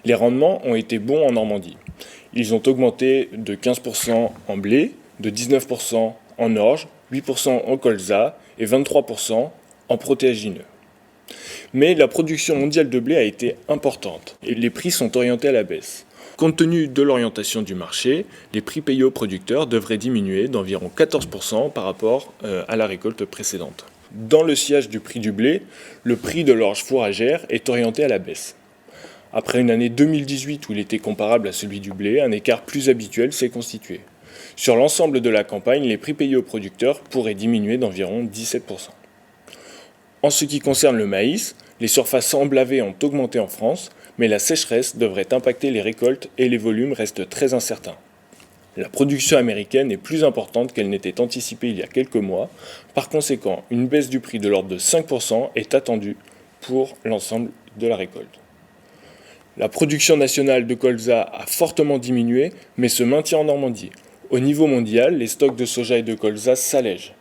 Les rendements ont été bons en Normandie. Ils ont augmenté de 15% en blé, de 19% en orge, 8% en colza et 23% en protéagineux. Mais la production mondiale de blé a été importante et les prix sont orientés à la baisse. Compte tenu de l'orientation du marché, les prix payés aux producteurs devraient diminuer d'environ 14% par rapport à la récolte précédente. Dans le sillage du prix du blé, le prix de l'orge fourragère est orienté à la baisse. Après une année 2018 où il était comparable à celui du blé, un écart plus habituel s'est constitué. Sur l'ensemble de la campagne, les prix payés aux producteurs pourraient diminuer d'environ 17%. En ce qui concerne le maïs, les surfaces emblavées ont augmenté en France, mais la sécheresse devrait impacter les récoltes et les volumes restent très incertains. La production américaine est plus importante qu'elle n'était anticipée il y a quelques mois, par conséquent, une baisse du prix de l'ordre de 5% est attendue pour l'ensemble de la récolte. La production nationale de colza a fortement diminué, mais se maintient en Normandie. Au niveau mondial, les stocks de soja et de colza s'allègent.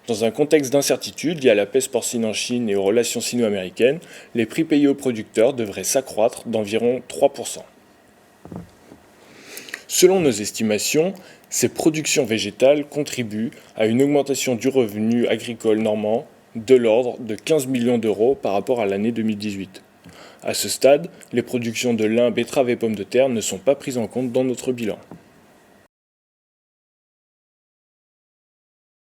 Dans un contexte d'incertitude lié à la peste porcine en Chine et aux relations sino-américaines, les prix payés aux producteurs devraient s'accroître d'environ 3%. Selon nos estimations, ces productions végétales contribuent à une augmentation du revenu agricole normand de l'ordre de 15 millions d'euros par rapport à l'année 2018. À ce stade, les productions de lin, betterave et pommes de terre ne sont pas prises en compte dans notre bilan.